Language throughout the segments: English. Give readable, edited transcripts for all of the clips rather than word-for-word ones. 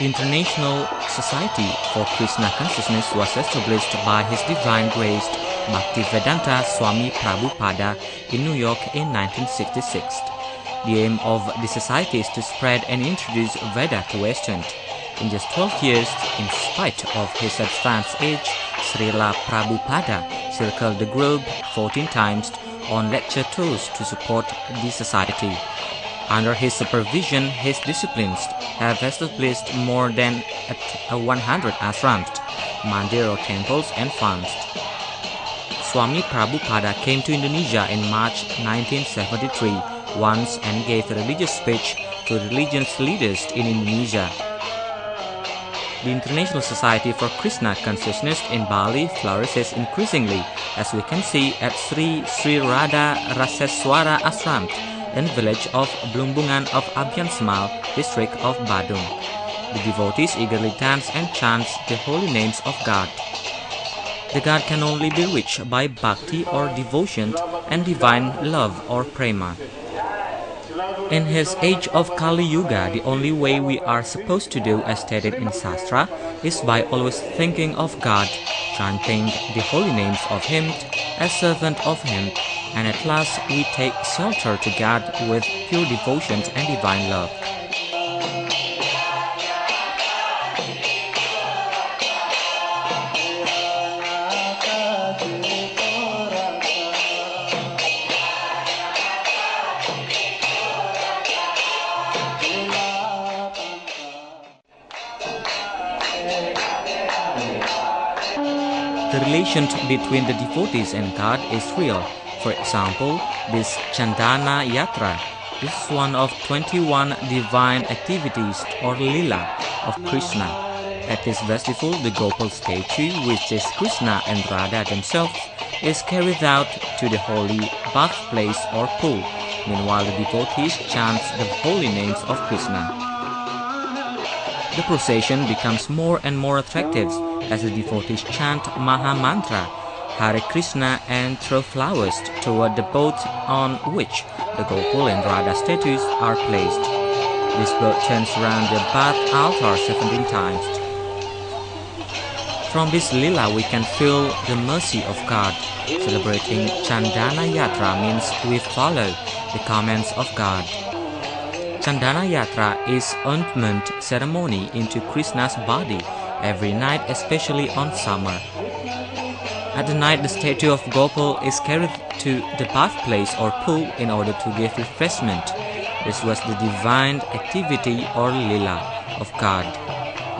The International Society for Krishna Consciousness was established by His Divine Grace Bhaktivedanta Swami Prabhupada in New York in 1966. The aim of the society is to spread and introduce Veda to Western. In just 12 years, in spite of his advanced age, Srila Prabhupada circled the globe 14 times on lecture tours to support the society. Under his supervision, his disciples have established more than 100 ashrams, mandir or temples and farms. Swami Prabhupada came to Indonesia in March 1973 once and gave a religious speech to religious leaders in Indonesia. The International Society for Krishna Consciousness in Bali flourishes increasingly, as we can see at SSRRasram in village of Blumbungan of Abyan Semal, district of Badung. The devotees eagerly dance and chant the holy names of God. The God can only be reached by bhakti or devotion and divine love or prema. In his age of Kali Yuga, the only way we are supposed to do as stated in Shastra is by always thinking of God, chanting the holy names of Him, as servant of Him, and at last we take shelter to God with pure devotion and divine love. The relation between the devotees and God is real. For example, this candanayatra is one of 21 divine activities or lila of Krishna. At this festival, the Gopal statue, which is Krishna and Radha themselves, is carried out to the holy birthplace or pool. Meanwhile, the devotees chant the holy names of Krishna. The procession becomes more and more attractive as the devotees chant Maha Mantra, Hare Krishna, and throw flowers toward the boat on which the Gopal and Radha statues are placed. This boat turns around the bath altar 17 times. From this lila we can feel the mercy of God. Celebrating Candanayatra means we follow the commands of God. Candanayatra is ointment ceremony into Krishna's body every night, especially on summer. At the night, the statue of Gopal is carried to the birthplace or pool in order to give refreshment. This was the divine activity or lila of God.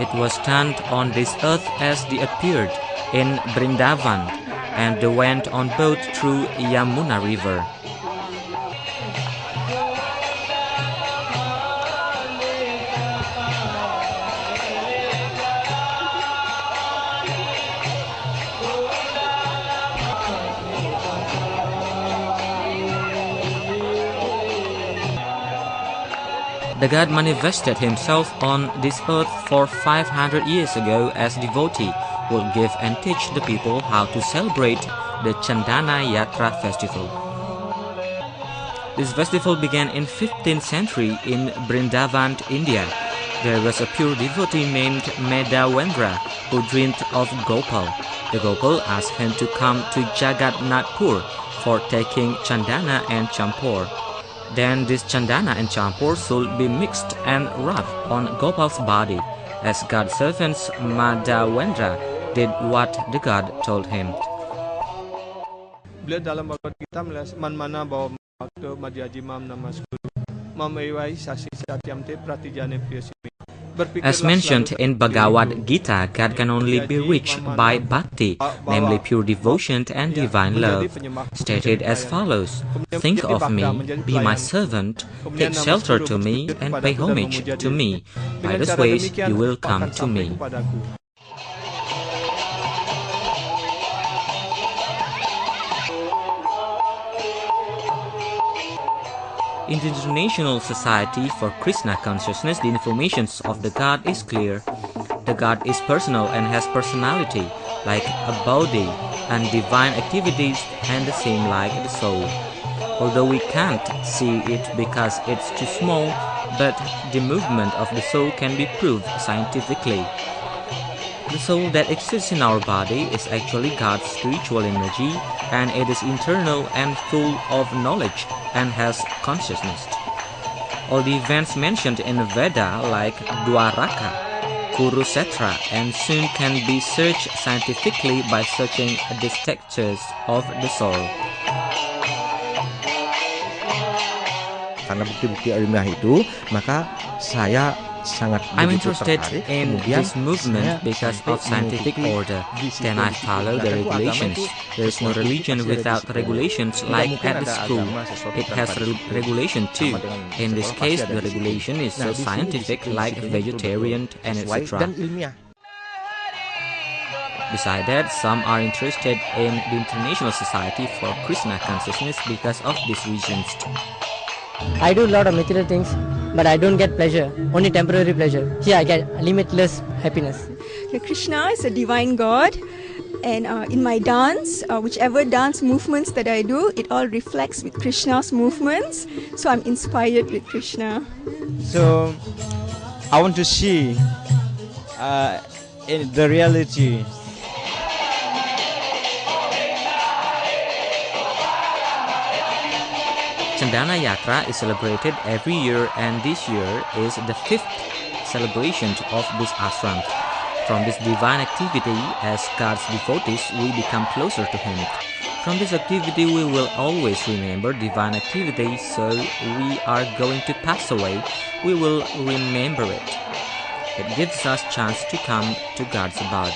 It was done on this earth as they appeared in Vrindavan and they went on boat through Yamuna river. The God manifested Himself on this earth for 500 years ago as devotee will give and teach the people how to celebrate the Candanayatra festival. This festival began in 15th century in Vrindavan, India. There was a pure devotee named Medawendra who dreamed of Gopal. The Gopal asked him to come to Jagatnathpur for taking Chandana and Champur. Then this Chandana and Champur should be mixed and rubbed on Gopal's body. As God's servants, Madhavendra did what the God told him. Beliau dalam Bhagavad Gita mana bahwa ke Madhyajimam Namaskuru Mamewai Sasi Satyamte Pratijane Priyasimi. As mentioned in Bhagavad Gita, God can only be reached by bhakti, namely pure devotion and divine love, stated as follows: think of me, be my servant, take shelter to me, and pay homage to me. By these ways you will come to me. In the International Society for Krishna Consciousness, the information of the God is clear. The God is personal and has personality, like a body, and divine activities and the same like the soul. Although we can't see it because it's too small, but the movement of the soul can be proved scientifically. The soul that exists in our body is actually God's spiritual energy, and it is internal and full of knowledge and has consciousness. All the events mentioned in the Veda like Dwaraka, Kurukshetra, and Sun can be searched scientifically by searching the textures of the soul. Karena bukti-bukti ilmiah itu, maka saya sangat I'm interested in this movement because of scientific order. Then I follow the regulations. There is no religion without regulations like at the school. It has regulation too. In this case, the regulation is so scientific like vegetarian and etc. Besides that, some are interested in the International Society for Krishna Consciousness because of these reasons. I do a lot of material things, but I don't get pleasure, only temporary pleasure. Here I get limitless happiness. Krishna is a divine God, and in my dance, whichever dance movements that I do, it all reflects with Krishna's movements, so I'm inspired with Krishna. So I want to see in the reality. Candanayatra is celebrated every year, and this year is the 5th celebration of this ashram. From this divine activity, as God's devotees, we become closer to Him. From this activity, we will always remember divine activity, so we are going to pass away, we will remember it. It gives us chance to come to God's abode.